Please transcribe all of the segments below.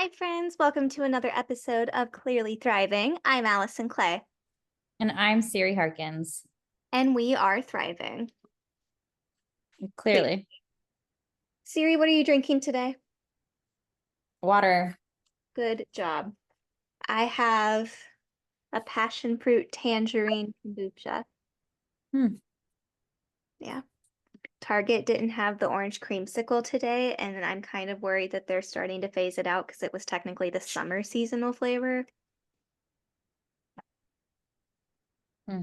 Hi, friends. Welcome to another episode of Clearly Thriving. I'm Allison Clay, And I'm Siri Harkins. and we are thriving. Clearly. Siri, what are you drinking today? Water. Good job. I have a passion fruit tangerine kombucha. Hmm. Yeah. Target didn't have the orange creamsicle today, and I'm kind of worried that they're starting to phase it out because it was technically the summer seasonal flavor. Hmm.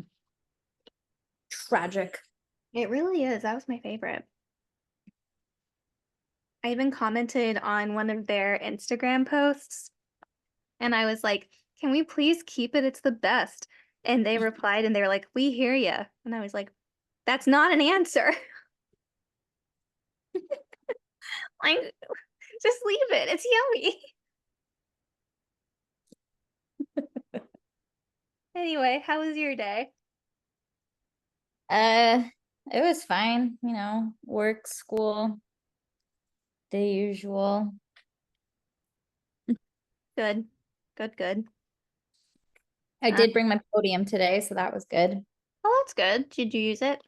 Tragic. It really is. That was my favorite. I even commented on one of their Instagram posts. And I was like, can we please keep it? It's the best. And they replied and they were like, we hear you. And I was like, that's not an answer. Like, just leave it. It's yummy. Anyway, how was your day? Uh, it was fine, work, school, the usual. Good. Good, good. I Uh, did bring my podium today, so that was good. oh, that's good. Did you use it?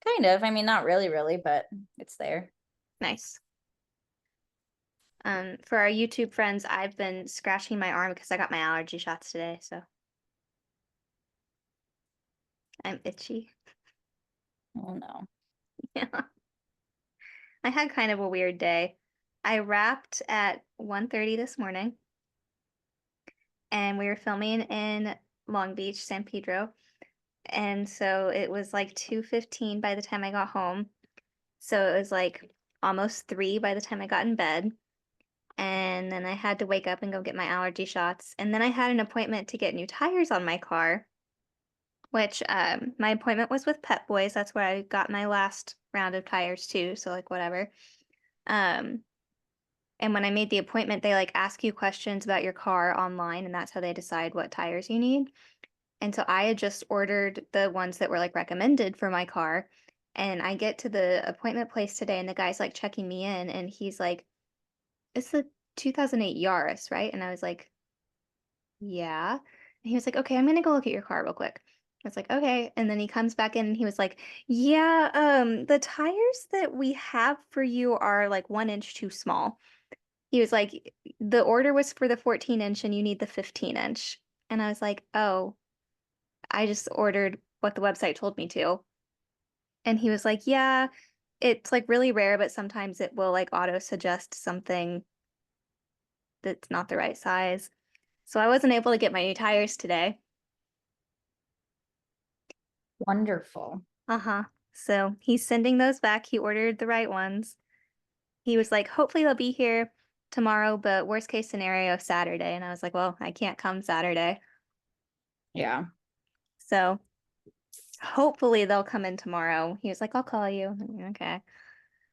Kind of. I mean, not really, but it's there. Nice. For our YouTube friends, I've been scratching my arm because I got my allergy shots today, so I'm itchy. Oh no. Yeah. I had kind of a weird day. I wrapped at 1:30 this morning. And we were filming in Long Beach, San Pedro. And so it was like 2:15 by the time I got home. So it was like almost 3 by the time I got in bed. And then I had to wake up and go get my allergy shots. And then I had an appointment to get new tires on my car, which my appointment was with Pep Boys. That's where I got my last round of tires too. So like whatever. Um, and when I made the appointment, they like ask you questions about your car online, and that's how they decide what tires you need. And so I had just ordered the ones that were like recommended for my car. And I get to the appointment place today, and the guy's like checking me in, and he's like, it's the 2008 Yaris, right? And I was like, yeah. And he was like, okay, I'm gonna go look at your car real quick. I was like, okay. And then he comes back in and he was like, yeah, the tires that we have for you are like 1 inch too small. He was like, the order was for the 14-inch and you need the 15-inch. And I was like, oh. I just ordered what the website told me to. And he was like, yeah, it's like really rare, but sometimes it will like auto suggest something that's not the right size. So I wasn't able to get my new tires today. Wonderful. Uh-huh. So he's sending those back. He ordered the right ones. He was like, hopefully they'll be here tomorrow, but worst case scenario, Saturday. And I was like, well, I can't come Saturday. Yeah. So hopefully they'll come in tomorrow. He was like, I'll call you. Okay.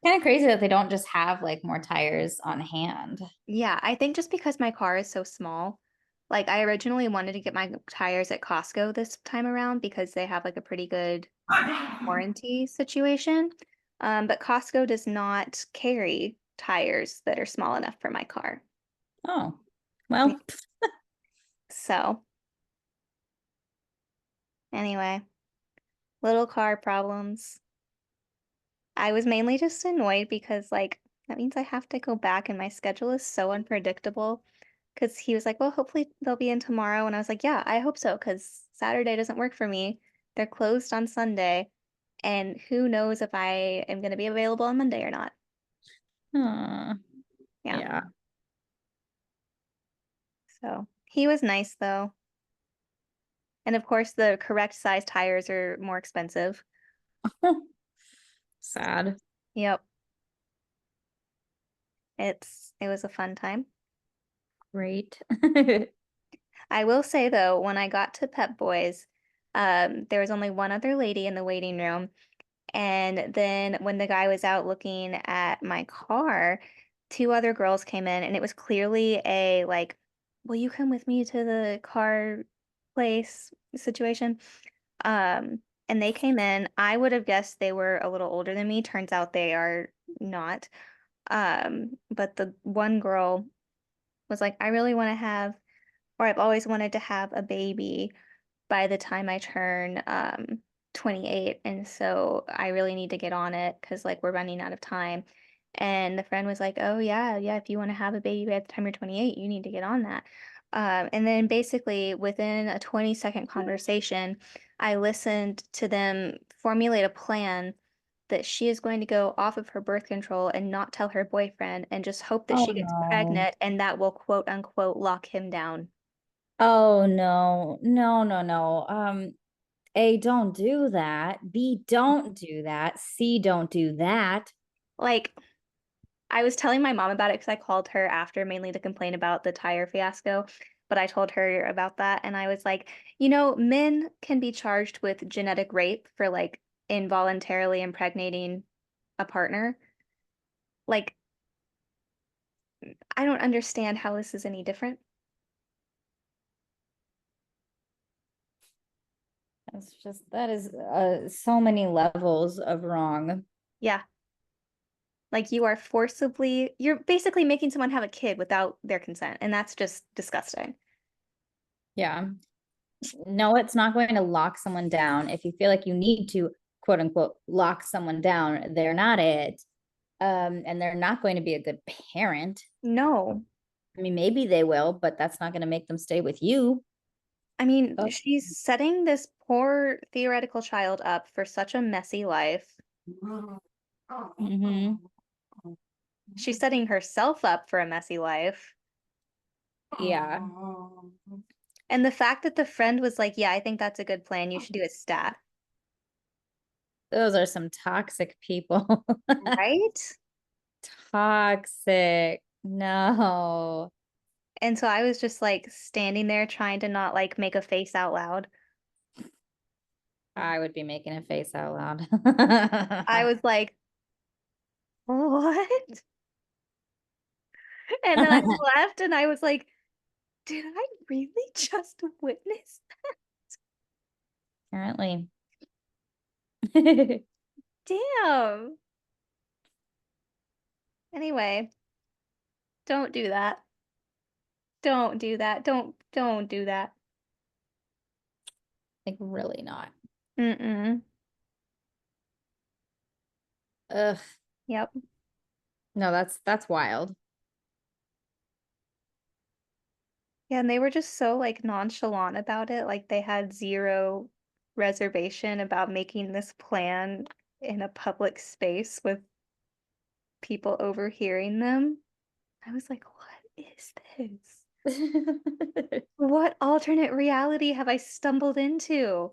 Kind of crazy that they don't just have like more tires on hand. Yeah, I think just because my car is so small, like I originally wanted to get my tires at Costco this time around because they have like a pretty good warranty situation. But Costco does not carry tires that are small enough for my car. Oh, Yeah. well, So anyway, little car problems. I was mainly just annoyed because like that means I have to go back and my schedule is so unpredictable. Because he was like, well, hopefully they'll be in tomorrow. And I was like, yeah, I hope so, because Saturday doesn't work for me. They're closed on Sunday. And who knows if I am going to be available on Monday or not. uh, Yeah. yeah. So he was nice, though. And of course, the correct size tires are more expensive. Sad. Yep. It was a fun time. Great. I will say, though, when I got to Pep Boys, there was only one other lady in the waiting room. And then when the guy was out looking at my car, two other girls came in and it was clearly a like, will you come with me to the car place situation? And they came in. I would have guessed they were a little older than me. Turns out they are not. But the one girl was like, I really want to have, or I've always wanted to have a baby by the time I turn 28. And so I really need to get on it because like we're running out of time. And the friend was like, oh yeah, yeah, if you want to have a baby by the time you're 28, you need to get on that. And then basically within a 20-second conversation, I listened to them formulate a plan that she is going to go off of her birth control and not tell her boyfriend and just hope that Oh she gets no. pregnant and that will quote unquote lock him down. Oh no. No, no, no. A, don't do that. B, don't do that. C, don't do that. Like, I was telling my mom about it because I called her after mainly to complain about the tire fiasco, but I told her about that and I was like, men can be charged with genetic rape for like involuntarily impregnating a partner. Like, I don't understand how this is any different. That's just that is so many levels of wrong. Yeah. Like you're basically making someone have a kid without their consent, and that's just disgusting. Yeah. No, it's not going to lock someone down. If you feel like you need to, quote unquote, lock someone down, they're not it. And they're not going to be a good parent. No. I mean, maybe they will, but that's not going to make them stay with you. I mean, Oh. she's setting this poor theoretical child up for such a messy life. Mhm. She's setting herself up for a messy life. Yeah. And the fact that the friend was like, yeah, I think that's a good plan. You should do a stat. Those are some toxic people. Right? Toxic. No, And so I was just like standing there trying to not like make a face out loud. I would be making a face out I loud. was like, what? And then I left and I was like, did I really just witness? Apparently. Damn. Anyway, don't do that. Don't do that. Don't do that. Like, really not. Mm-mm. Ugh. Yep. No, that's wild. Yeah, and they were just so like nonchalant about it. Like they had zero reservation about making this plan in a public space with people overhearing them. I was like, what is this? What alternate reality have I stumbled into?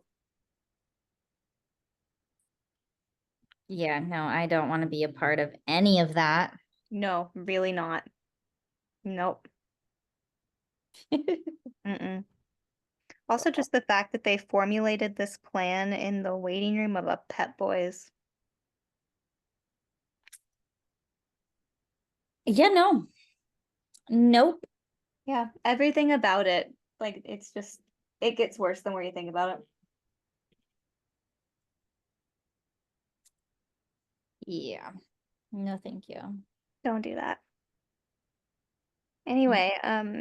Yeah, no, I don't want to be a part of any of that. No, really not. Nope. Mm-mm. Also, just the fact that they formulated this plan in the waiting room of a Pep Boys. Yeah, no. Nope. Yeah, everything about it, like it's just it gets worse the more you think about it. Yeah. No, thank you. Don't do that. Anyway,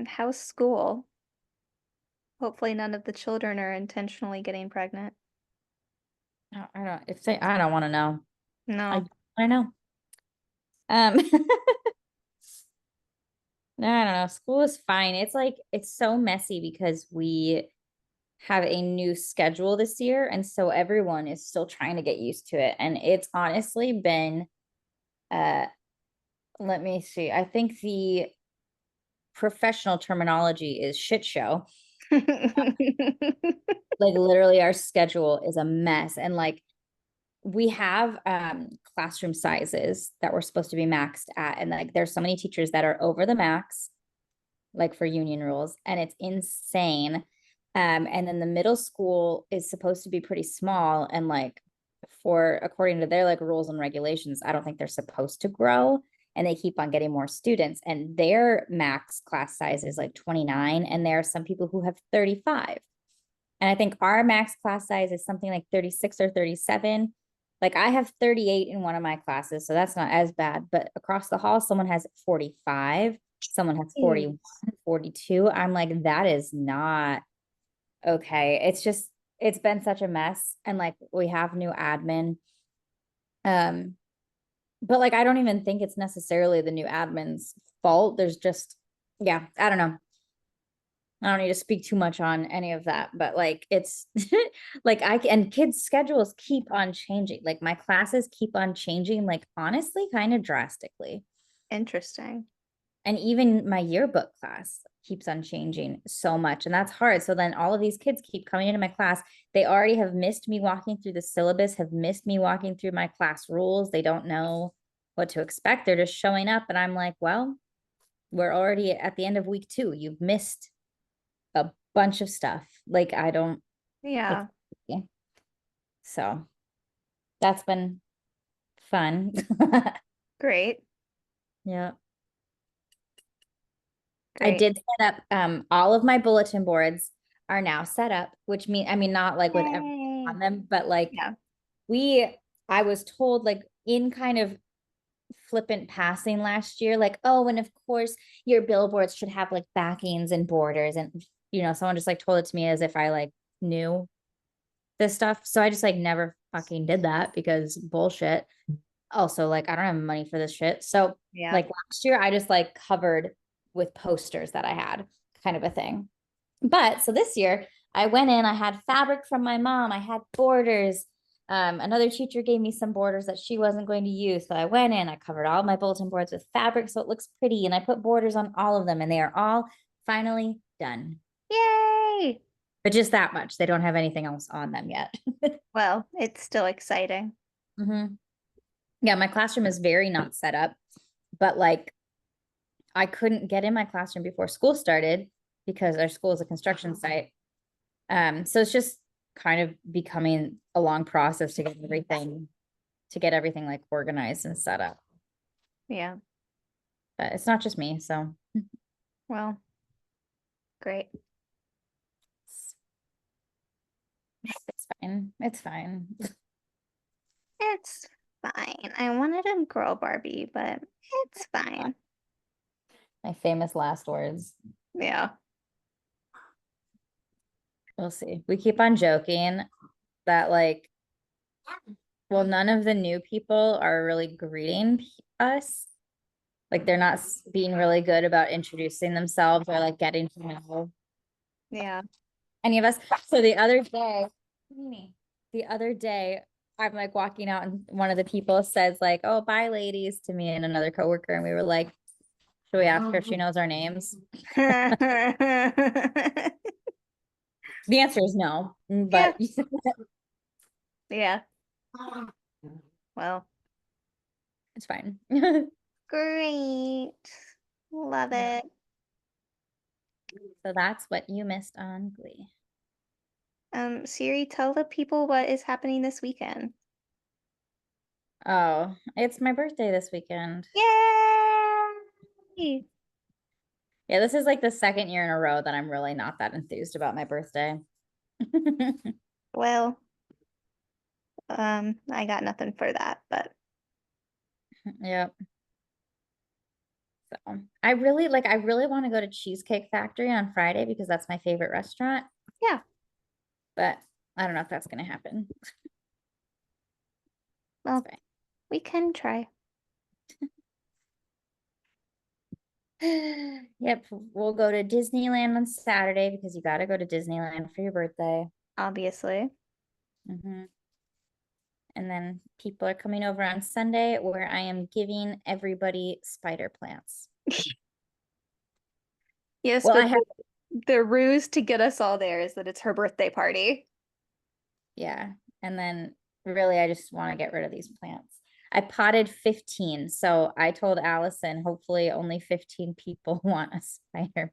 how's school? Hopefully none of the children are intentionally getting pregnant. I don't if they I don't want to know. I No. I know. No, I don't know. School is fine. It's like it's so messy because we have a new schedule this year, and so everyone is still trying to get used to it. And it's honestly been uh let me see. I think the professional terminology is shit show. Like literally our schedule is a mess. And like we have classroom sizes that we're supposed to be maxed at. And like there's so many teachers that are over the max like for union rules, and it's insane. And then the middle school is supposed to be pretty small, and like for according to their like rules and regulations, I don't think they're supposed to grow, and they keep on getting more students, and their max class size is like 29, and there are some people who have 35. And I think our max class size is something like 36 or 37. Like I have 38 in one of my classes, so that's not as bad. But across the hall, someone has 45. someone has Jeez. 41, 42. I'm like, that is not okay. It's been such a mess. And like we have new admin. Um, but like I don't even think it's necessarily the new admin's fault. There's just, yeah, I don't know. I don't need to speak too much on any of that, but like it's like and kids' schedules keep on changing. Like my classes keep on changing, like honestly, kind of drastically. Interesting. And even my yearbook class keeps on changing so much. And that's hard. So then all of these kids keep coming into my class. They already have missed me walking through the syllabus, have missed me walking through my class rules. They don't know what to expect. They're just showing up. And I'm like, well, we're already at the end of week 2. You've missed a bunch of stuff. Like I don't, it's, Yeah. yeah. So that's been fun. Great. Yeah. I Great. did set up all of my bulletin boards are now set up, which I mean not like with everything Yay. on them, but like Yeah. we I was told like in kind of flippant passing last year, like, oh, and of course your billboards should have like backings and borders. And someone just like told it to me as if I like knew this stuff. So I just like never fucking did that because bullshit. Also, like I don't have money for this shit. So Yeah. like last year I just like covered with posters that I had, kind of a thing. But so this year I went in, I had fabric from my mom, I had borders. Another teacher gave me some borders that she wasn't going to use. So I went in, I covered all my bulletin boards with fabric so it looks pretty, and I put borders on all of them, and they are all finally done. Yay. But just that much. They don't have anything else on them yet. Well, it's still exciting. Mhm. Yeah, my classroom is very not set up, but like I couldn't get in my classroom before school started because our school is a construction site. So it's just kind of becoming a long process to get everything like organized and set up. Yeah. But it's not just me, so Well, great. it's fine. It's fine. It's fine. I wanted a girl Barbie, but it's fine. My famous last words. Yeah. We'll see. We keep on joking that like, well, none of the new people are really greeting us. Like they're not being really good about introducing themselves or like getting to know Yeah. any of us. So the other day, I'm like walking out and one of the people says like, "Oh, bye, ladies," to me and another coworker, and we were like, "Should we ask her if she knows our names?" The answer is no, Yeah. but Yeah. Well, it's fine. great. Love Yeah. it. So that's what you missed on Glee. Siri, tell the people what is happening this weekend. Oh, it's my birthday this weekend. Yay! Yeah, this is like the second year in a row that I'm really not that enthused about my birthday. Well, I got nothing for that, but Yeah. So I really want to go to Cheesecake Factory on Friday because that's my favorite restaurant, yeah, but I don't know if that's gonna happen. It's well, we can try, fine. Yep, we'll go to Disneyland on Saturday because you gotta go to Disneyland for your birthday. obviously. Hmm. And then people are coming over on Sunday where I am giving everybody spider plants. Yes, Well, I but have, the ruse to get us all there is that it's her birthday party. yeah. And then really, I just want to get rid of these plants. I potted 15. So I told Allison, hopefully only 15 people want a spider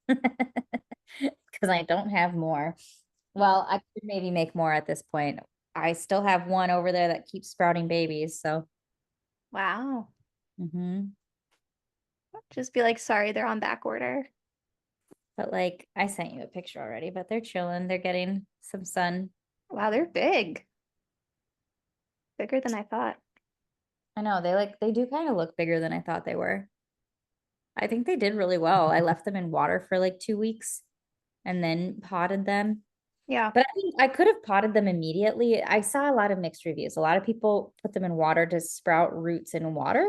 because I don't have more. Well, I could maybe make more at this point. I still have one over there that keeps sprouting babies. So, Wow. mhm. Just be like, sorry, they're on back order. But like I sent you a picture already, but they're chilling. They're getting some sun. Wow, they're big. Bigger than I thought. I know they do kind of look bigger than I thought they were. I think they did really well. I left them in water for like 2 weeks and then potted them. Yeah. But I think I could have potted them immediately. I saw a lot of mixed reviews. A lot of people put them in water to sprout roots in water.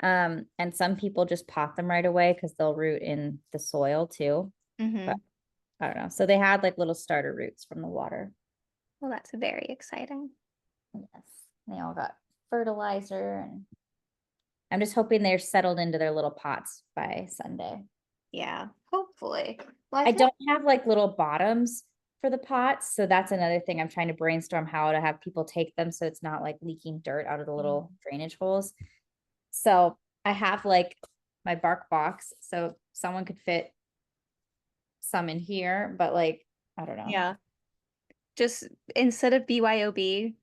And some people just pot them right away because they'll root in the soil too. But Mm-hmm. I don't know. So they had like little starter roots from the water. Well, that's very exciting. Yes. They all got fertilizer and I'm just hoping they're settled into their little pots by Sunday. Yeah, hopefully. Well, I I feel don't have like little bottoms for the pots. So that's another thing I'm trying to brainstorm how to have people take them so it's not like leaking dirt out of the little drainage holes. So I have like my bark box. So someone could fit some in here, but like, I don't know. yeah, just instead of BYOB,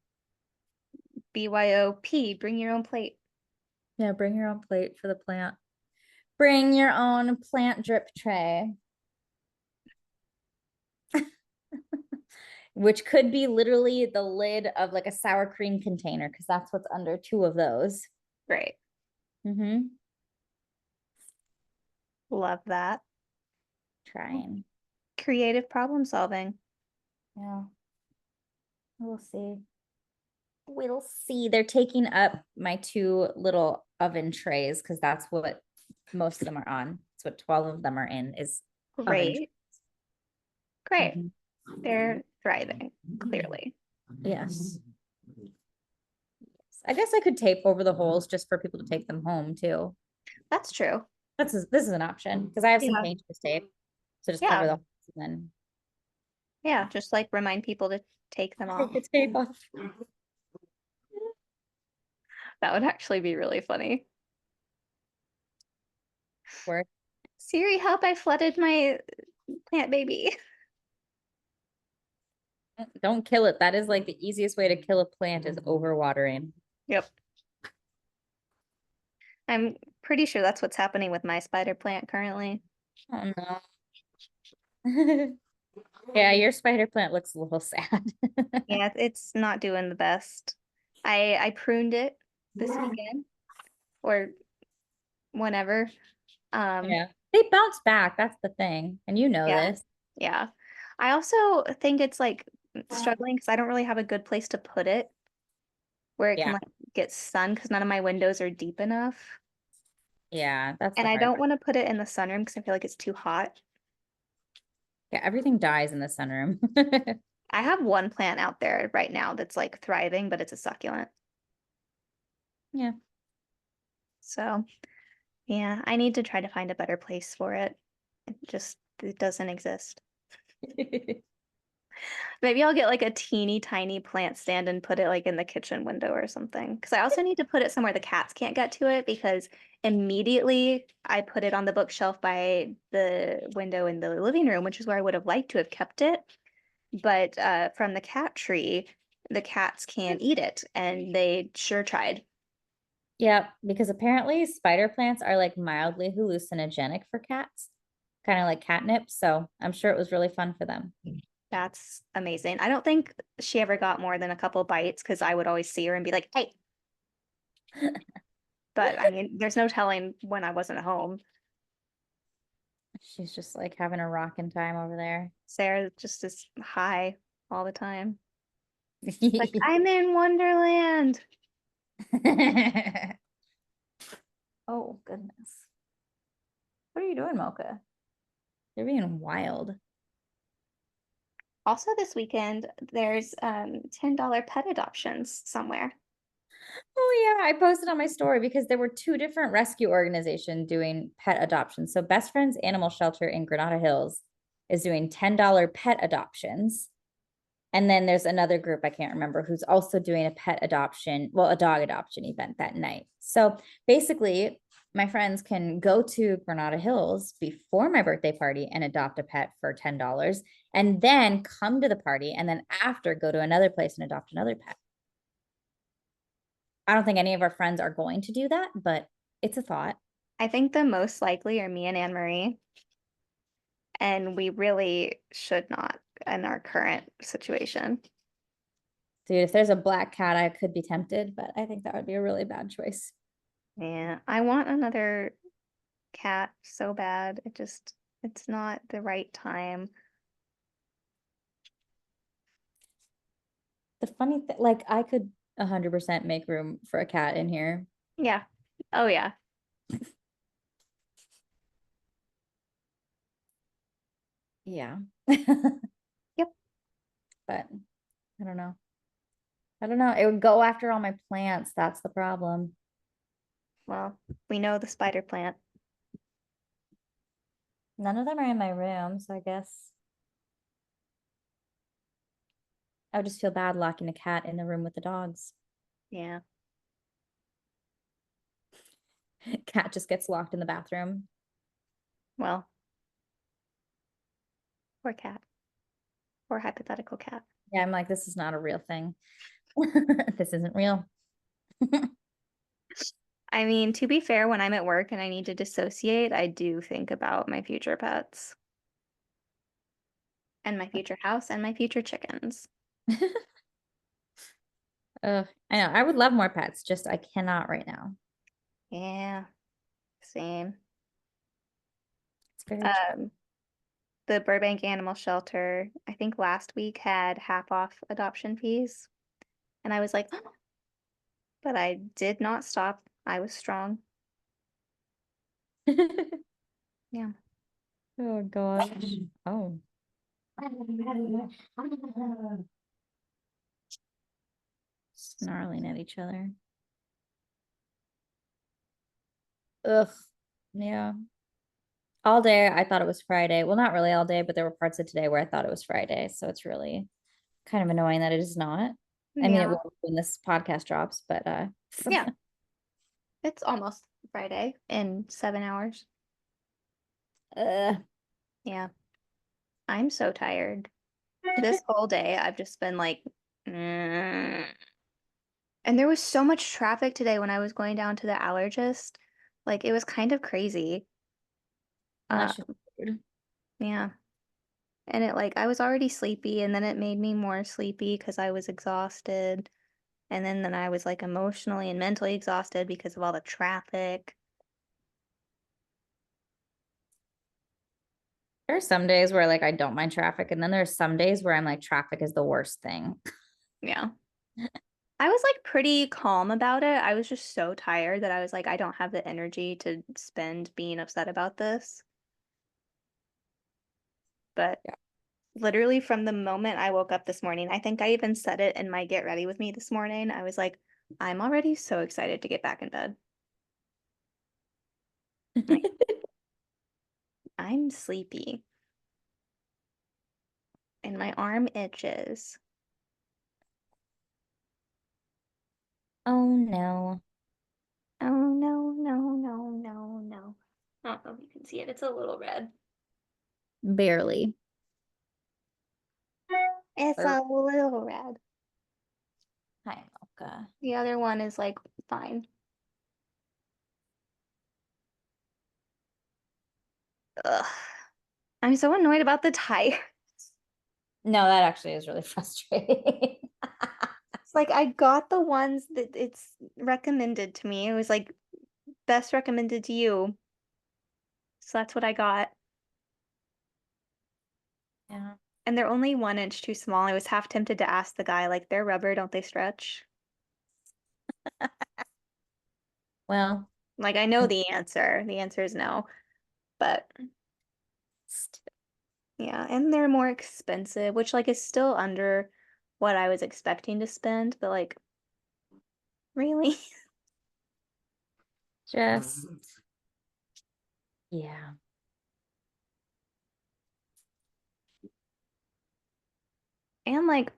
BYOP, bring your own plate. Yeah, bring your own plate for the plant. Bring your own plant drip tray. Which could be literally the lid of like a sour cream container because that's what's under two of those. Great. Mm-hmm. Love that. Trying. Creative problem solving. Yeah, we'll see. We'll see. They're taking up my two little oven trays because that's what most of them are on. That's what 12 of them are in is oven trays. Great. Great. Mhm. They're thriving, clearly. Yes. I guess I could tape over the holes just for people to take them home too. That's true. This is an option because I have some Yeah. painter's tape. So just cover Yeah. the holes and Yeah. Just like remind people to take them then off. take the tape off. That would actually be really funny. Work. Siri, help, I flooded my plant baby. Don't kill it. That is like the easiest way to kill a plant is overwatering. Yep. I'm pretty sure that's what's happening with my spider plant currently. Oh no. Yeah, your spider plant looks a little sad. Yeah, it's not doing the best. I pruned it this weekend or whenever. Um, Yeah. They bounce back. That's the thing. And you know yeah, this. yeah. I also think it's like struggling because I don't really have a good place to put it where it can Yeah. like get sun because none of my windows are deep enough. Yeah. That's And the I hard don't part. want to put it in the sunroom because I feel like it's too hot. Yeah. Everything dies in the sunroom. I have one plant out there right now that's like thriving, but it's a succulent. Yeah. So, yeah, I need to try to find a better place for it. It doesn't exist. Maybe I'll get like a teeny tiny plant stand and put it like in the kitchen window or something. Because I also need to put it somewhere the cats can't get to it because immediately I put it on the bookshelf by the window in the living room, which is where I would have liked to have kept it. But from the cat tree, the cats can't eat it, and they sure tried. Yeah. Because apparently spider plants are like mildly hallucinogenic for cats, kind of like catnip. So I'm sure it was really fun for them. That's amazing. I don't think she ever got more than a couple bites because I would always see her and be like, "Hey." But I mean, there's no telling when I wasn't at home. She's just like having a rocking time over there. Sarah just is high all the time. Like, I'm in Wonderland. Oh, goodness. What are you doing, Mocha? You're being wild. Also, this weekend, there's $10 pet adoptions somewhere. Oh yeah, I posted on my story because there were two different rescue organizations doing pet adoptions. So Best Friends Animal Shelter in Granada Hills is doing $10 pet adoptions. And then there's another group I can't remember who's also doing a pet adoption, well, a dog adoption event that night. So basically, my friends can go to Granada Hills before my birthday party and adopt a pet for $10 and then come to the party and then after go to another place and adopt another pet. I don't think any of our friends are going to do that, but it's a thought. I think the most likely are me and Anne Marie, and we really should not in our current situation. Dude, if there's a black cat, I could be tempted, but I think that would be a really bad choice. Yeah, I want another cat so bad. It's not the right time. The funny thing, like I could 100% make room for a cat in here. Yeah. Oh yeah. Yeah. Yep. But I don't know. I don't know. It would go after all my plants. That's the problem. Well, we know the spider plant. None of them are in my room, so I guess I would just feel bad locking a cat in the room with the dogs. Yeah. Cat just gets locked in the bathroom. Well, poor cat. Poor hypothetical cat. Yeah, I'm like, this is not a real thing. This isn't real. I mean, to be fair, when I'm at work and I need to dissociate, I do think about my future pets and my future house and my future chickens. I know. I would love more pets, just I cannot right now. Yeah, same. It's very true. Um, the Burbank Animal Shelter, I think last week had half off adoption fees. And I was like, but I did not stop. I was strong. Yeah. Oh gosh. Oh. Snarling at each other. Ugh. Yeah. All day I thought it was Friday. Well, not really all day, but there were parts of today where I thought it was Friday. So it's really kind of annoying that it is not. I mean, it Yeah. will when this podcast drops, but Yeah. It's almost Friday in 7 hours. uh, Yeah. I'm so tired. This whole day, I've just been like, mm. And there was so much traffic today when I was going down to the allergist. Like, it was kind of crazy. Uh, that's just weird. yeah. And I was already sleepy, and then it made me more sleepy because I was exhausted. And then I was like emotionally and mentally exhausted because of all the traffic. There are some days where like I don't mind traffic, and then there's some days where I'm like traffic is the worst thing. Yeah. I was like pretty calm about it. I was just so tired that I was like, I don't have the energy to spend being upset about this. But Yeah. literally from the moment I woke up this morning, I think I even said it in my get ready with me this morning. I was like, I'm already so excited to get back in bed. Like, I'm sleepy and my arm itches. Oh no. Oh no, no, no, no, no. I don't know if you can see it. It's a little red. Barely. It's Or a little red. hi, Mocha. The other one is like fine. Ugh. I'm so annoyed about the tire. No, that actually is really frustrating. It's like I got the ones that it's recommended to me. It was like best recommended to you. So that's what I got. Yeah. And they're only 1 inch too small. I was half tempted to ask the guy, like, they're rubber, don't they stretch? Well, Like, I know the answer. The answer is no. But yeah, and they're more expensive, which like is still under what I was expecting to spend, but like, really? just yeah. And like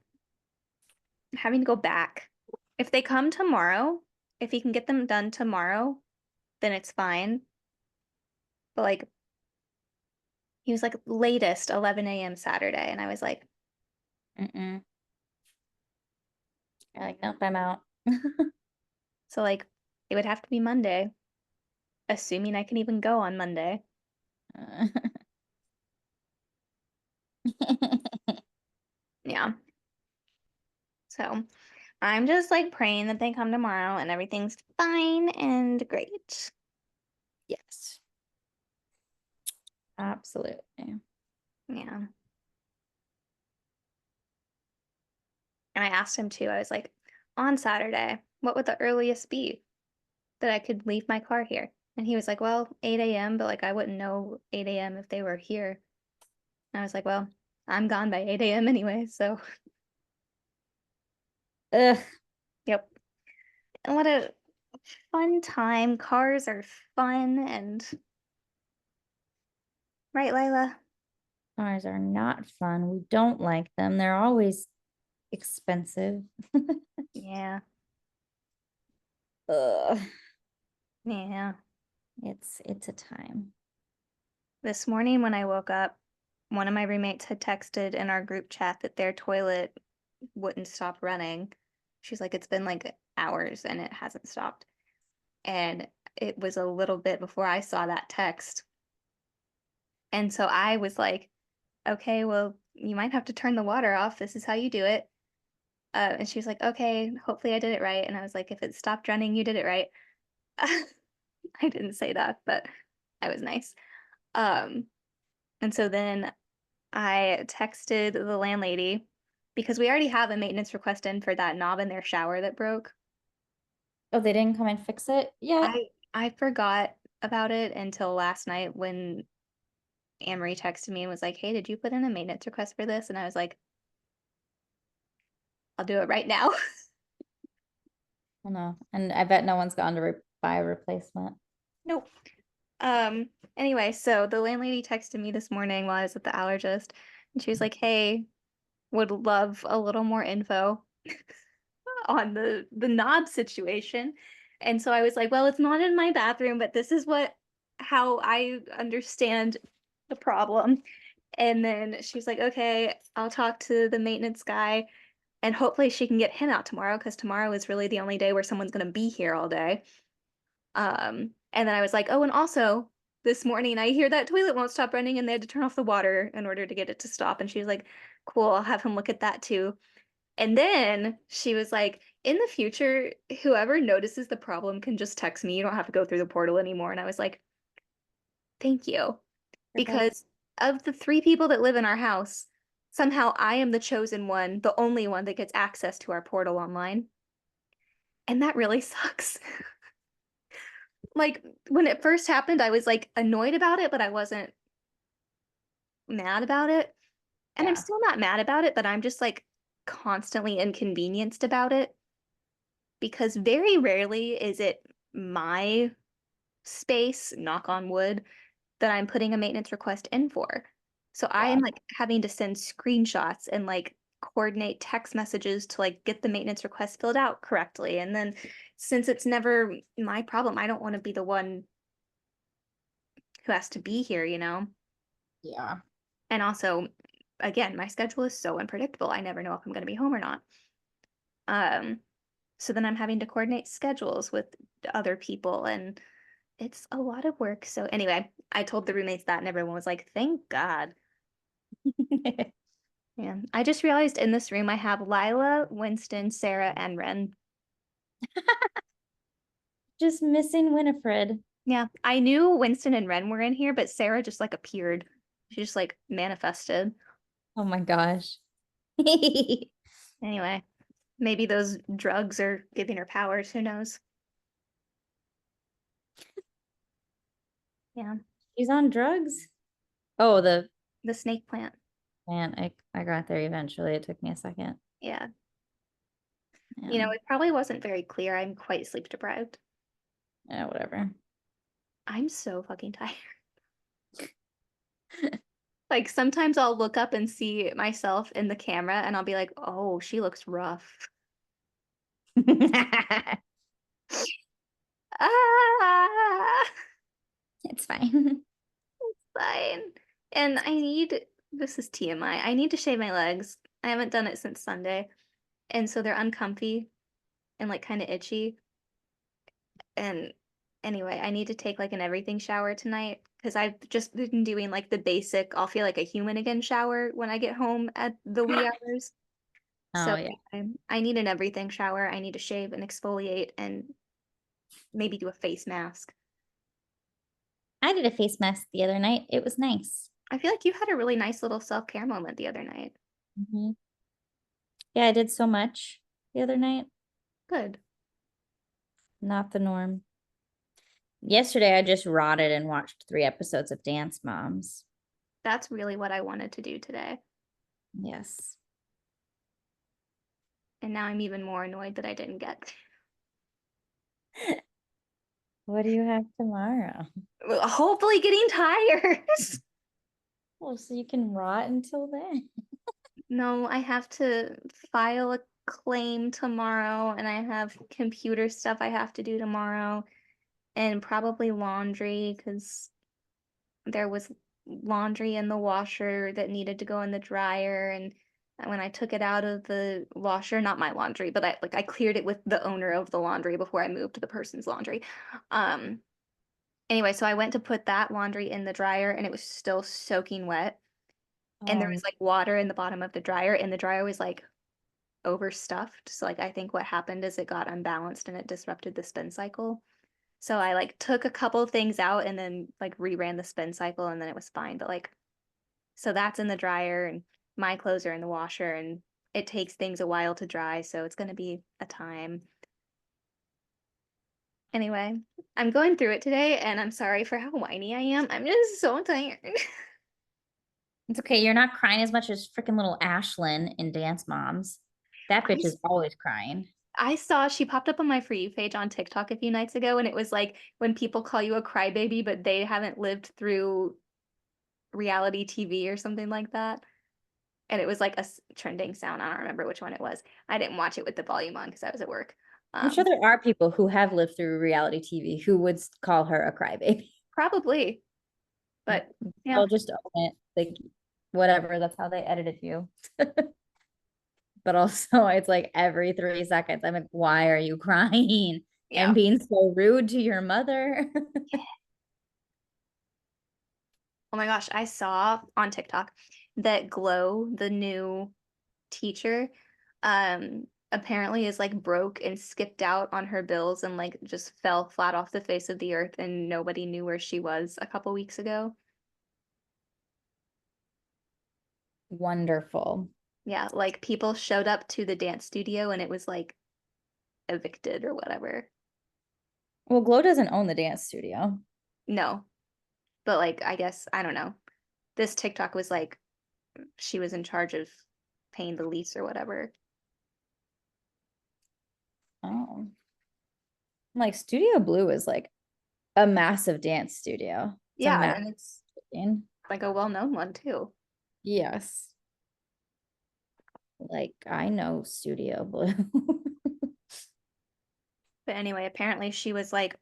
having to go back. If they come tomorrow, if he can get them done tomorrow, then it's fine. But like he was like latest 11 a.m. Saturday, and I was like, Mm-mm. You're like, nope, I'm out. so like it would have to be Monday, assuming I can even go on Monday. Yeah. So I'm just like praying that they come tomorrow and everything's fine and great. Yes, absolutely. Yeah. And I asked him too. I was like, on Saturday, what would the earliest be that I could leave my car here? And he was like, well, 8 a.m., but like I wouldn't know 8 a.m. if they were here. And I was like, well, I'm gone by 8 a.m. anyway, so Ugh, yep. And what a fun time. Cars are fun and right, Lila? cars are not fun. We don't like them. They're always expensive. Yeah. Ugh, Yeah. it's a time. This morning when I woke up, one of my roommates had texted in our group chat that their toilet wouldn't stop running. She's like, it's been like hours and it hasn't stopped. And it was a little bit before I saw that text. And so I was like, okay, well, you might have to turn the water off. This is how you do it. And she was like, okay, hopefully I did it right. And I was like, if it stopped running, you did it right. I didn't say that, but I was nice. Um, and so then I texted the landlady because we already have a maintenance request in for that knob in their shower that broke. Oh, they didn't come and fix it yet? I forgot about it until last night when Amory texted me and was like, "Hey, did you put in a maintenance request for this?" And I was like, "I'll do it right now." Oh no. And I bet no one's gone to buy a replacement. Nope. Anyway, so the landlady texted me this morning while I was at the allergist, and she was like, "Hey, would love a little more info on the knob situation." And so I was like, "Well, it's not in my bathroom, but this is what how I understand the problem." And then she was like, "Okay, I'll talk to the maintenance guy and hopefully she can get him out tomorrow because tomorrow is really the only day where someone's going to be here all day." And then I was like, "Oh, and also this morning I hear that toilet won't stop running and they had to turn off the water in order to get it to stop." And she was like, "Cool, I'll have him look at that too." And then she was like, "In the future, whoever notices the problem can just text me. You don't have to go through the portal anymore." And I was like, "Thank you." Perfect. Because of the three people that live in our house, somehow I am the chosen one, the only one that gets access to our portal online. And that really sucks. Like when it first happened, I was like annoyed about it, but I wasn't mad about it. And I'm Yeah. still not mad about it, but I'm just like constantly inconvenienced about it because very rarely is it my space, knock on wood, that I'm putting a maintenance request in for. So I'm Yeah. like having to send screenshots and like coordinate text messages to like get the maintenance request filled out correctly. And then since it's never my problem, I don't want to be the one who has to be here, you know? Yeah. And also, again, my schedule is so unpredictable. I never know if I'm going to be home or not. Um, so then I'm having to coordinate schedules with other people and it's a lot of work. So anyway, I told the roommates that and everyone was like, "Thank God." Yeah. I just realized in this room I have Lila, Winston, Sarah, and Ren. Just missing Winifred. Yeah. I knew Winston and Ren were in here, but Sarah just like appeared. She just like manifested. Oh my gosh. Anyway, maybe those drugs are giving her powers. Who knows? Yeah. She's on drugs. Oh, the The snake plant. man, I got there eventually. It took me a second. Yeah. You know, Man, it probably wasn't very clear. I'm quite sleep deprived. yeah, whatever. I'm so fucking tired. Like sometimes I'll look up and see myself in the camera and I'll be like, "Oh, she looks rough." Ah, It's fine. fine. And this is TMI. I need to shave my legs. I haven't done it since Sunday. And so they're uncomfy and like kind of itchy. And anyway, I need to take like an everything shower tonight because I've just been doing like the basic, I'll feel like a human again shower when I get home at the wee hours. So Oh yeah. I need an everything shower. I need to shave and exfoliate and maybe do a face mask. I did a face mask the other night. It was nice. I feel like you had a really nice little self-care moment the other night. Mhm. Yeah, I did so much the other night. Good. Not the norm. Yesterday, I just rotted and watched 3 episodes of Dance Moms. That's really what I wanted to do today. Yes. And now I'm even more annoyed that I didn't get. What do you have tomorrow? Hopefully getting tires. Well, so you can rot until then. No, I have to file a claim tomorrow and I have computer stuff I have to do tomorrow and probably laundry because there was laundry in the washer that needed to go in the dryer and when I took it out of the washer, not my laundry, but I cleared it with the owner of the laundry before I moved to the person's laundry. Um anyway, so I went to put that laundry in the dryer and it was still soaking wet and there Oh, was like water in the bottom of the dryer and the dryer was like overstuffed. So like I think what happened is it got unbalanced and it disrupted the spin cycle. So I like took a couple things out and then like reran the spin cycle and then it was fine. But like so that's in the dryer and my clothes are in the washer and it takes things a while to dry, so it's gonna be a time. Anyway, I'm going through it today and I'm sorry for how whiny I am. I'm just so tired. it's okay. You're not crying as much as freaking little Ashlyn in Dance Moms. That I bitch is always crying. I saw she popped up on my For You page on TikTok a few nights ago, and it was like when people call you a crybaby, but they haven't lived through reality TV or something like that. And it was like a trending sound. I don't remember which one it was. I didn't watch it with the volume on because I was at work. I'm sure Um, there are people who have lived through reality TV who would call her a crybaby. Probably, but yeah, They'll just own it. Like, whatever. That's how they edited you. But also, it's like every 3 seconds, I'm like, why are you crying yeah. and being so rude to your mother? Oh my gosh, I saw on TikTok that Glow, the new teacher, apparently is like broke and skipped out on her bills and like just fell flat off the face of the earth and nobody knew where she was a couple weeks ago. Wonderful. Yeah, like people showed up to the dance studio and it was like evicted or whatever. Well, Glow doesn't own the dance studio. No, but like I guess I don't know. This TikTok was like she was in charge of paying the lease or whatever. Oh, like Studio Blue is like a massive dance studio. It's a Yeah, massive and it's thing. like a well-known one too. Yes. Like I know Studio Blue. But anyway, apparently she was like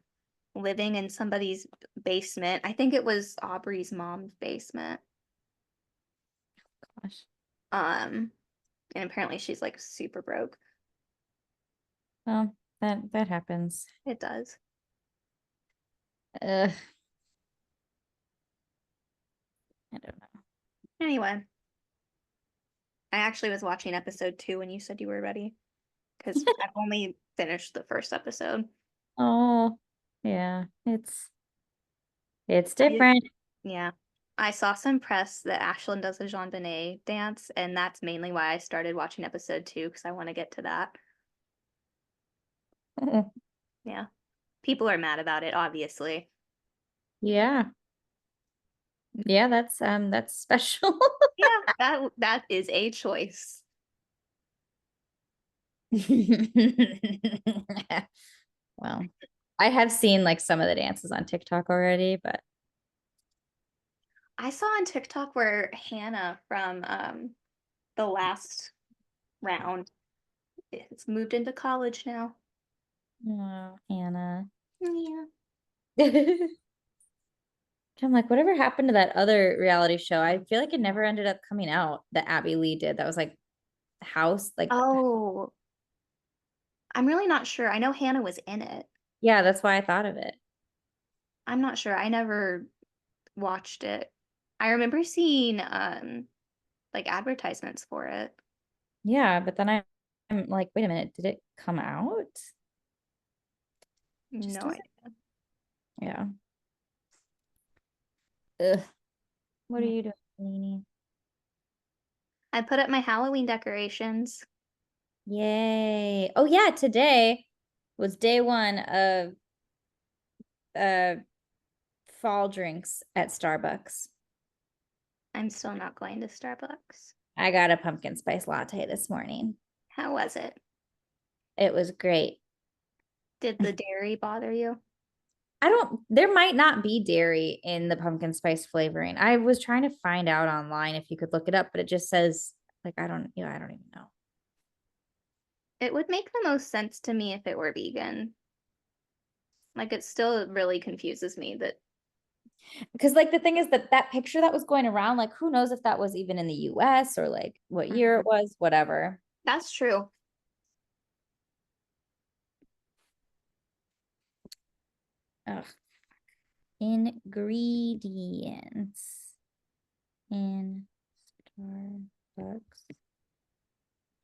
living in somebody's basement. I think it was Aubrey's mom's basement. Gosh. Um, and apparently she's like super broke. Well, that happens. It does. Ugh, I don't know. Anyway, I actually was watching episode 2 when you said you were ready because I've only finished the first episode. Oh, yeah. It's I different. Yeah. I saw some press that Ashlyn does a Jean Bonnet dance, and that's mainly why I started watching episode 2 because I want to get to that. Yeah. People are mad about it, obviously. Yeah. Yeah, that's special. Yeah, that is a choice. Well, I have seen like some of the dances on TikTok already, but I saw on TikTok where Hannah from the last round it's moved into college now. oh, Hannah. Yeah. I'm like, whatever happened to that other reality show? I feel like it never ended up coming out that Abby Lee did. That was like House, like Oh, I'm really not sure. I know Hannah was in it. yeah, that's why I thought of it. I'm not sure. I never watched it. I remember seeing like advertisements for it. Yeah, but then I'm like, wait a minute, did it come out? Just No doesn't. idea. Yeah. Ugh. What are Yeah. you doing, Nene? I put up my Halloween decorations. Yay. Oh yeah, today was day one of uh fall drinks at Starbucks. I'm still not going to Starbucks. I got a pumpkin spice latte this morning. How was it? It was great. Did the dairy bother you? There might not be dairy in the pumpkin spice flavoring. I was trying to find out online if you could look it up, but it just says, like, I don't even know. It would make the most sense to me if it were vegan. Like, it still really confuses me that. Because, like, the thing is that that picture that was going around, like, who knows if that was even in the US or like what year Mhm. it was, whatever. That's true. Ugh. Ingredients in Starbucks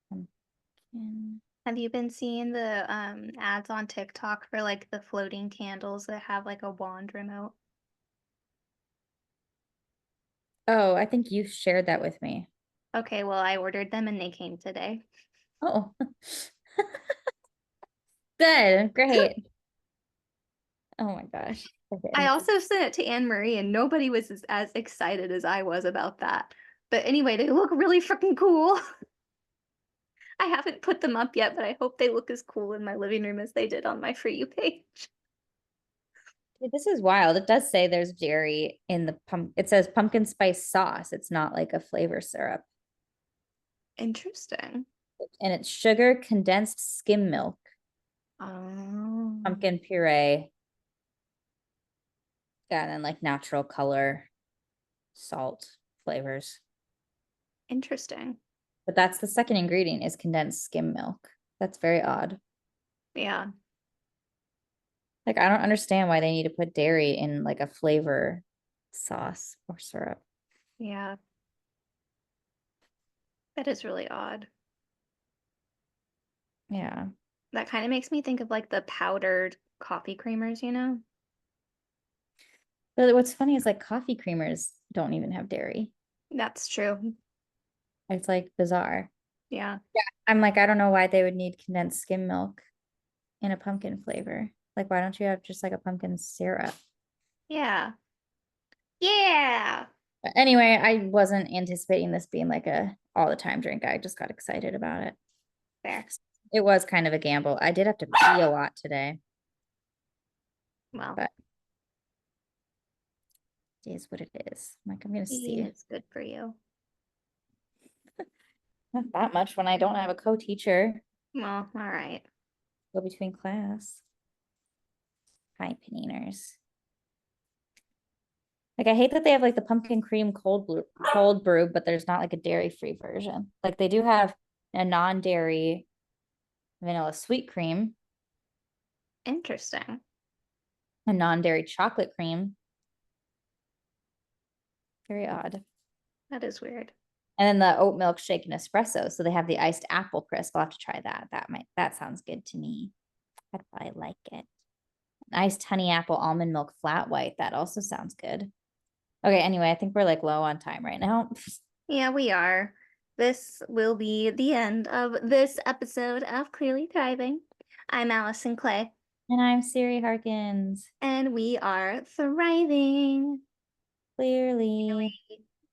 pumpkin. Have you been seeing the ads on TikTok for like the floating candles that have like a wand remote? Oh, I think you shared that with me. Okay, well, I ordered them and they came today. Oh, good, great. Oh my gosh. Okay. I also sent it to Anne Marie and nobody was as excited as I was about that. But anyway, they look really freaking cool. I haven't put them up yet, but I hope they look as cool in my living room as they did on my For You page. This is wild. It does say there's dairy in the pump. It says pumpkin spice sauce. It's not like a flavor syrup. Interesting. And it's sugar, condensed skim milk, Oh, pumpkin puree, yeah, and then like natural color, salt, flavors. interesting. But that's the second ingredient is condensed skim milk. That's very odd. Yeah, Like I don't understand why they need to put dairy in like a flavor sauce or syrup. yeah, that is really odd. Yeah. That kind of makes me think of like the powdered coffee creamers, you know? But what's funny is like coffee creamers don't even have dairy. That's true. It's like bizarre. Yeah. I'm like, I don't know why they would need condensed skim milk in a pumpkin flavor. Like, why don't you have just like a pumpkin syrup? Yeah. Yeah. But anyway, I wasn't anticipating this being like a all the time drink. I just got excited about it. Fair. It was kind of a gamble. I did have to pee a lot today, Well, but it is what it is. I'm like, I'm gonna he see. is good for you. Not that much when I don't have a co-teacher. Well, all right. Go between class. Hi, panini. Like I hate that they have like the pumpkin cream cold brew, but there's not like a dairy-free version. Like they do have a non-dairy vanilla sweet cream, Interesting. a non-dairy chocolate cream. Very odd. That is weird. And then the oat milk shake and espresso. So they have the iced apple crisp. I'll have to try that. That sounds good to me. I'd probably like it. Iced honey apple almond milk flat white. That also sounds good. Okay, anyway, I think we're like low on time right now. Yeah, we are. This will be the end of this episode of Clearly Thriving. I'm Allison Clay, And I'm Siri Harkins. and we are thriving. Clearly.